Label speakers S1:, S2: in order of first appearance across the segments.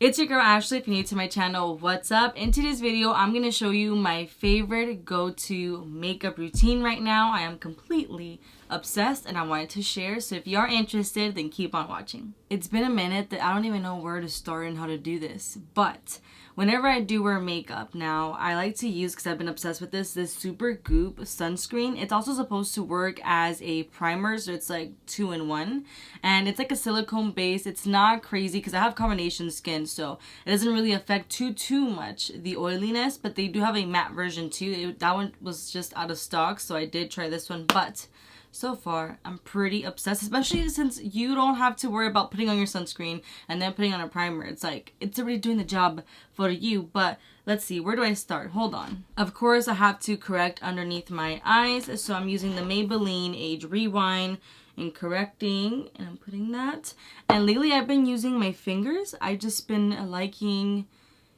S1: It's your girl Ashley. If you're new to my channel, what's up? In today's video, I'm going to show you my favorite go-to makeup routine right now. I am completely obsessed and I wanted to share, so if you are interested, then keep on watching. It's been a minute that I don't even know where to start and how to do this, but whenever I do wear makeup now, I like to use, because I've been obsessed with this Supergroup sunscreen. It's also supposed to work as a primer, so it's like 2-in-1, and it's like a silicone base. It's not crazy because I have combination skin, so it doesn't really affect too much the oiliness, but they do have a matte version too. That one was just out of stock, so I did try this one, but so far, I'm pretty obsessed, especially since you don't have to worry about putting on your sunscreen and then putting on a primer. It's like, it's already doing the job for you. But let's see, where do I start? Hold on. Of course, I have to correct underneath my eyes. So I'm using the Maybelline Age Rewind and correcting, and I'm putting that. And lately, I've been using my fingers. I've just been liking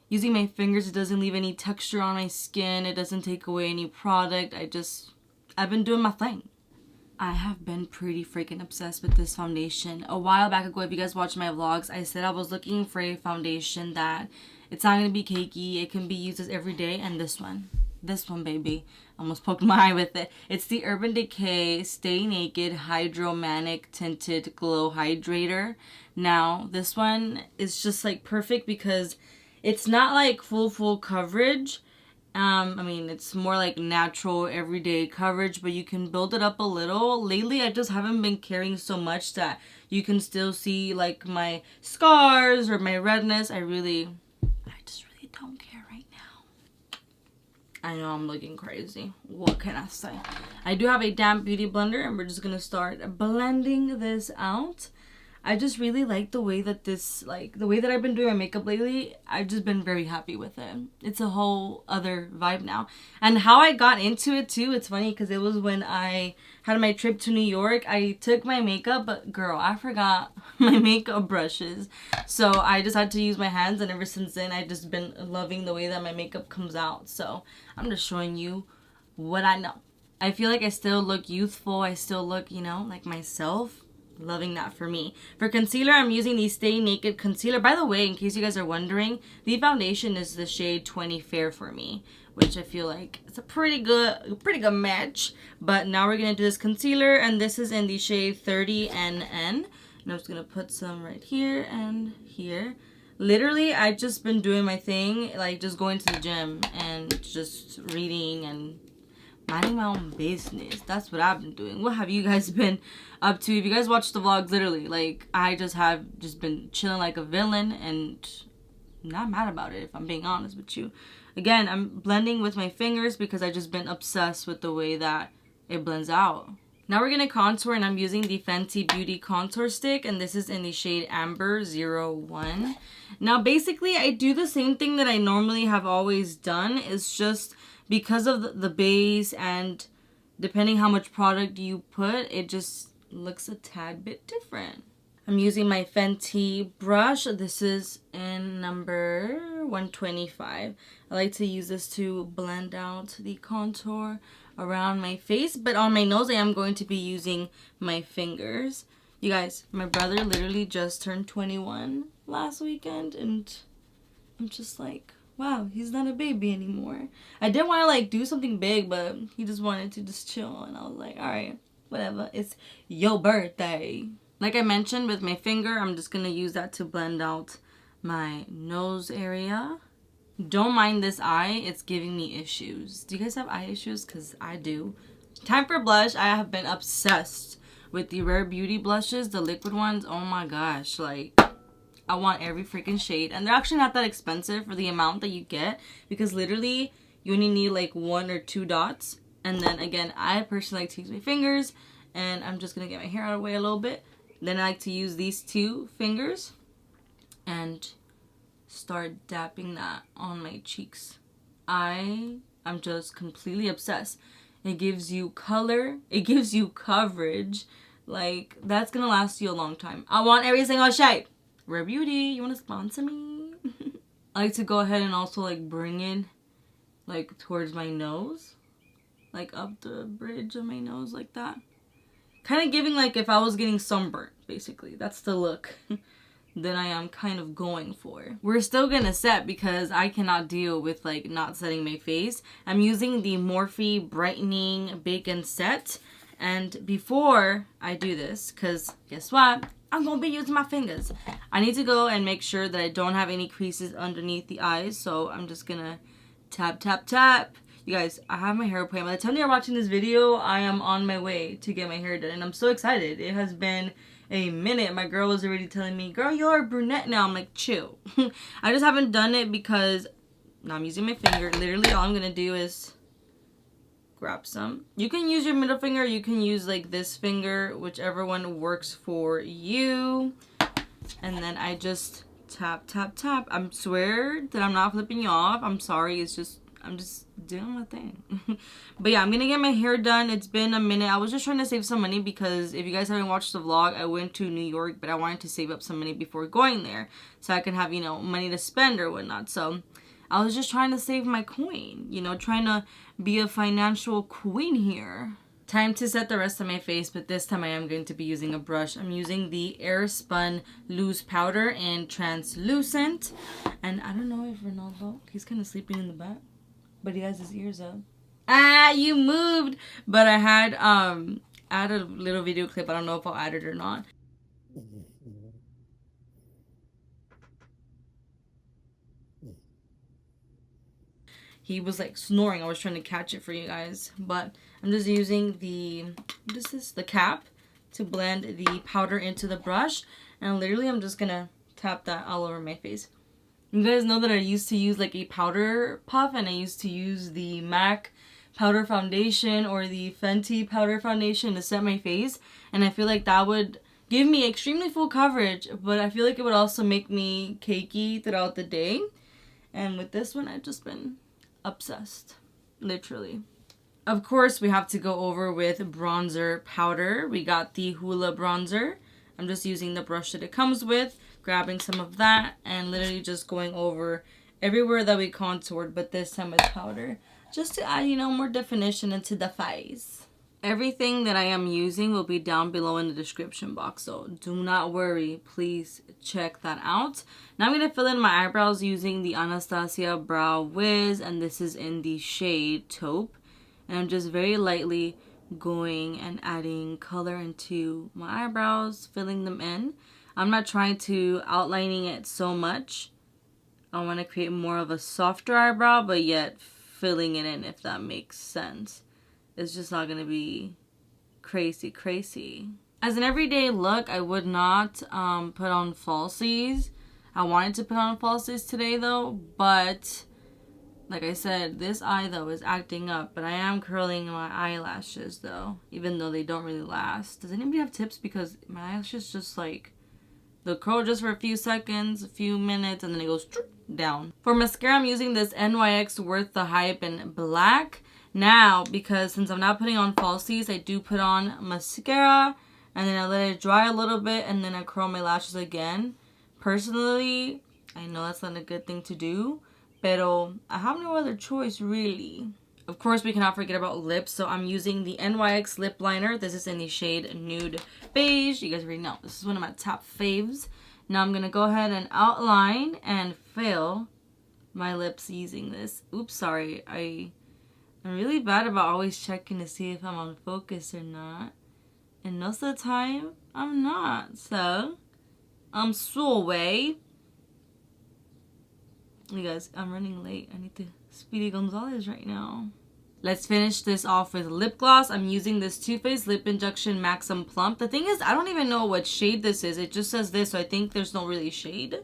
S1: using my fingers. It doesn't leave any texture on my skin. It doesn't take away any product. I've been doing my thing. I have been pretty freaking obsessed with this foundation. A while back ago, if you guys watch my vlogs, I said I was looking for a foundation that it's not going to be cakey. It can be used as every day. And this one, baby. Almost poked my eye with it. It's the Urban Decay Stay Naked Hydromanic Tinted Glow Hydrator. Now, this one is just like perfect because it's not like full coverage. I mean, it's more like natural everyday coverage, but you can build it up a little. Lately, I just haven't been caring so much that you can still see like my scars or my redness. I just really don't care right now. I know I'm looking crazy. What can I say? I do have a damp beauty blender and we're just gonna start blending this out. I just really like the way that the way that I've been doing my makeup lately. I've just been very happy with it. It's a whole other vibe now. And how I got into it too, it's funny because it was when I had my trip to New York. I took my makeup, but girl, I forgot my makeup brushes. So I just had to use my hands, and ever since then, I've just been loving the way that my makeup comes out. So I'm just showing you what I know. I feel like I still look youthful. I still look, like myself. Loving that for me. For concealer, I'm using the Stay Naked concealer. By the way, in case you guys are wondering, the foundation is the shade 20 Fair for me, which I feel like it's a pretty good match. But now we're gonna do this concealer, and this is in the shade 30NN. And I'm just gonna put some right here and here. Literally, I've just been doing my thing, like just going to the gym and just reading and minding my own business. That's what I've been doing. What have you guys been up to? If you guys watch the vlogs, literally, like, I have been chilling like a villain, and not mad about it, if I'm being honest with you. Again, I'm blending with my fingers because I've just been obsessed with the way that it blends out. Now we're gonna contour, and I'm using the Fenty Beauty Contour Stick, and this is in the shade Amber 01. Now, basically, I do the same thing that I normally have always done. It's just because of the base, and depending how much product you put, it just looks a tad bit different. I'm using my Fenty brush. This is in number 125. I like to use this to blend out the contour around my face, but on my nose I am going to be using my fingers. You guys, my brother literally just turned 21 last weekend, and I'm just like, wow, he's not a baby anymore. I didn't want to like do something big, but he just wanted to just chill, and I was like, all right, whatever. It's your birthday. Like I mentioned, with my finger, I'm just gonna use that to blend out my nose area. Don't mind this eye, it's giving me issues. Do you guys have eye issues? Because I do. Time for blush. I have been obsessed with the Rare Beauty blushes, the liquid ones. Oh my gosh, like, I want every freaking shade, and they're actually not that expensive for the amount that you get, because literally you only need like 1 or 2 dots. And then again, I personally like to use my fingers, and I'm just gonna get my hair out of the way a little bit. Then I like to use these 2 fingers and start dapping that on my cheeks. I'm just completely obsessed. It gives you color, it gives you coverage. Like, that's gonna last you a long time. I want every single shade. Rare Beauty, you want to sponsor me? I like to go ahead and also like bring it like towards my nose, like up the bridge of my nose, like that. Kind of giving like if I was getting sunburnt, basically. That's the look than I am kind of going for. We're still gonna set because I cannot deal with like not setting my face. I'm using the Morphe Brightening Bacon Set. And before I do this, because guess what? I'm gonna be using my fingers. I need to go and make sure that I don't have any creases underneath the eyes. So I'm just gonna tap, tap, tap. You guys, I have my hair planned. By the time you're watching this video, I am on my way to get my hair done. And I'm so excited. It has been a minute. My girl was already telling me, girl, you're a brunette now. I'm like, chill. I just haven't done it because now I'm using my finger. Literally all I'm gonna do is grab some. You can use your middle finger, you can use like this finger, whichever one works for you. And then I just tap, tap, tap. I swear that I'm not flipping you off. I'm sorry, it's just I'm just doing my thing. But yeah, I'm gonna get my hair done. It's been a minute. I was just trying to save some money because if you guys haven't watched the vlog, I went to New York, but I wanted to save up some money before going there so I can have, you know, money to spend or whatnot. So I was just trying to save my coin, you know, trying to be a financial queen here. Time to set the rest of my face, but this time I am going to be using a brush. I'm using the Airspun Loose Powder in Translucent. And I don't know if Ronaldo, he's kind of sleeping in the back, but he has his ears up. Ah, you moved! But I had add a little video clip. I don't know if I'll add it or not. He was like snoring. I was trying to catch it for you guys. But I'm just using the, what is this? The cap to blend the powder into the brush. And literally I'm just gonna tap that all over my face. You guys know that I used to use like a powder puff, and I used to use the MAC powder foundation or the Fenty powder foundation to set my face. And I feel like that would give me extremely full coverage, but I feel like it would also make me cakey throughout the day. And with this one, I've just been obsessed, literally. Of course, we have to go over with bronzer powder. We got the Hoola bronzer. I'm just using the brush that it comes with, grabbing some of that, and literally just going over everywhere that we contoured, but this time with powder, just to add, you know, more definition into the face. Everything that I am using will be down below in the description box, so do not worry. Please check that out. Now I'm going to fill in my eyebrows using the Anastasia Brow Wiz, and this is in the shade Taupe. And I'm just very lightly going and adding color into my eyebrows, filling them in. I'm not trying to outlining it so much. I want to create more of a softer eyebrow, but yet filling it in, if that makes sense. It's just not going to be crazy. As an everyday look, I would not put on falsies. I wanted to put on falsies today though, but like I said, this eye though is acting up, but I am curling my eyelashes though, even though they don't really last. Does anybody have tips? Because my eyelashes just like, they'll curl just for a few seconds, a few minutes, and then it goes down. For mascara, I'm using this NYX Worth the Hype in black. Now, because since I'm not putting on falsies, I do put on mascara, and then I let it dry a little bit, and then I curl my lashes again. Personally, I know that's not a good thing to do, pero I have no other choice, really. Of course, we cannot forget about lips, so I'm using the NYX lip liner. This is in the shade Nude Beige. You guys already know, this is one of my top faves. Now I'm going to go ahead and outline and fill my lips using this. Oops, sorry. I'm really bad about always checking to see if I'm on focus or not. And most of the time, I'm not. So, I'm sorry. You guys, I'm running late. I need to Speedy Gonzalez right now. Let's finish this off with lip gloss. I'm using this Too Faced Lip Injection Maximum Plump. The thing is, I don't even know what shade this is. It just says this, so I think there's no really shade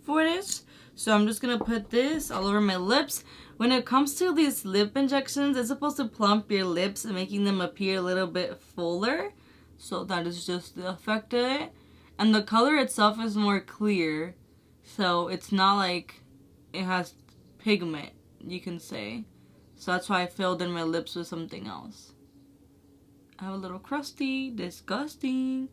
S1: for this. So I'm just going to put this all over my lips. When it comes to these lip injections, it's supposed to plump your lips and making them appear a little bit fuller. So that is just the effect of it. And the color itself is more clear. So it's not like it has pigment, you can say. So that's why I filled in my lips with something else. I have a little crusty, disgusting.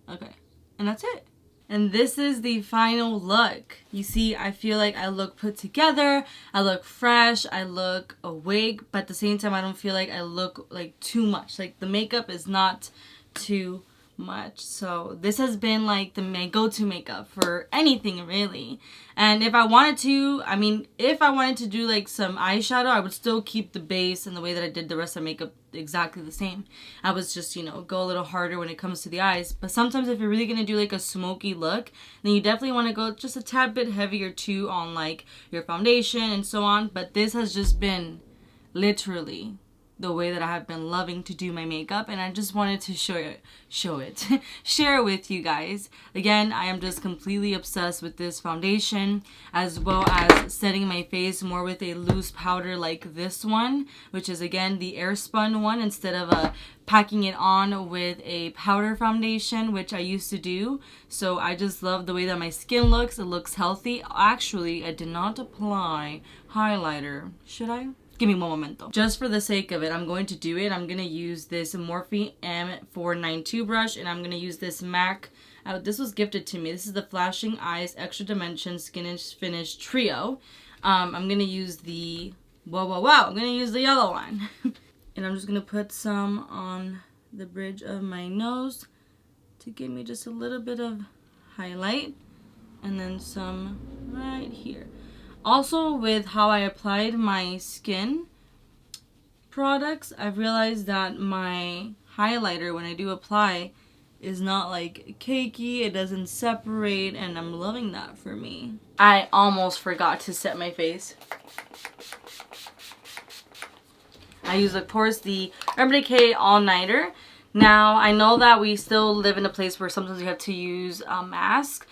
S1: Okay, and that's it. And this is the final look. You see, I feel like I look put together, I look fresh, I look awake, but at the same time, I don't feel like I look like too much. Like the makeup is not too much. So this has been like my go-to makeup for anything really. And if I wanted to, I mean, if I wanted to do like some eyeshadow, I would still keep the base and the way that I did the rest of makeup exactly the same. I was just, you know, go a little harder when it comes to the eyes. But sometimes if you're really gonna do like a smoky look, then you definitely want to go just a tad bit heavier too on like your foundation and so on. But this has just been literally the way that I have been loving to do my makeup, and I just wanted to share it with you guys. Again, I am just completely obsessed with this foundation, as well as setting my face more with a loose powder like this one, which is again the Airspun one, instead of packing it on with a powder foundation, which I used to do. So I just love the way that my skin looks. It looks healthy. Actually, I did not apply highlighter. Should I? Give me one momento. Just for the sake of it, I'm going to do it. I'm going to use this Morphe M492 brush, and I'm going to use this MAC. This was gifted to me. This is the Flashing Eyes Extra Dimension Skinfinish Trio. I'm going to use the, I'm going to use the yellow one. And I'm just going to put some on the bridge of my nose to give me just a little bit of highlight. And then some right here. Also, with how I applied my skin products, I've realized that my highlighter, when I do apply, is not like cakey. It doesn't separate, and I'm loving that for me. I almost forgot to set my face. I use, of course, the Urban Decay All Nighter. Now, I know that we still live in a place where sometimes we have to use a mask.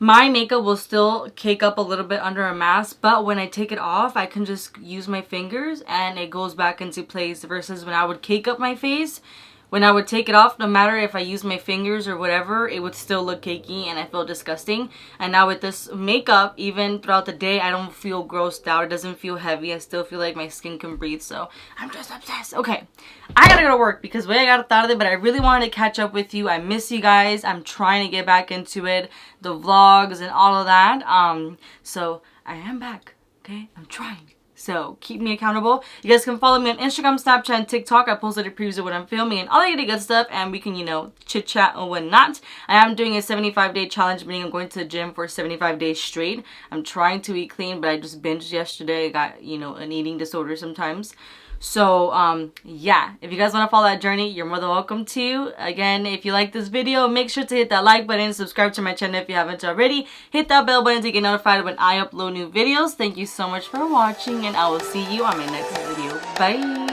S1: My makeup will still cake up a little bit under a mask, but when I take it off, I can just use my fingers and it goes back into place, versus when I would cake up my face, when I would take it off, no matter if I use my fingers or whatever, it would still look cakey and I feel disgusting. And now with this makeup, even throughout the day, I don't feel grossed out. It doesn't feel heavy. I still feel like my skin can breathe. So I'm just obsessed. Okay, I gotta go to work because I got tarde, but I really wanted to catch up with you. I miss you guys. I'm trying to get back into it, the vlogs and all of that. So I am back. Okay, I'm trying. So keep me accountable. You guys can follow me on Instagram, Snapchat, and TikTok. I posted a preview of what I'm filming and all that good stuff, and we can, you know, chit chat and whatnot. I am doing a 75-day challenge, meaning I'm going to the gym for 75 days straight. I'm trying to eat clean, but I just binged yesterday. I got, you know, an eating disorder sometimes. So yeah, if you guys want to follow that journey, you're more than welcome to. Again, if you like this video, make sure to hit that like button, subscribe to my channel if you haven't already, hit that bell button to get notified when I upload new videos. Thank you so much for watching, and I will see you on my next video. Bye.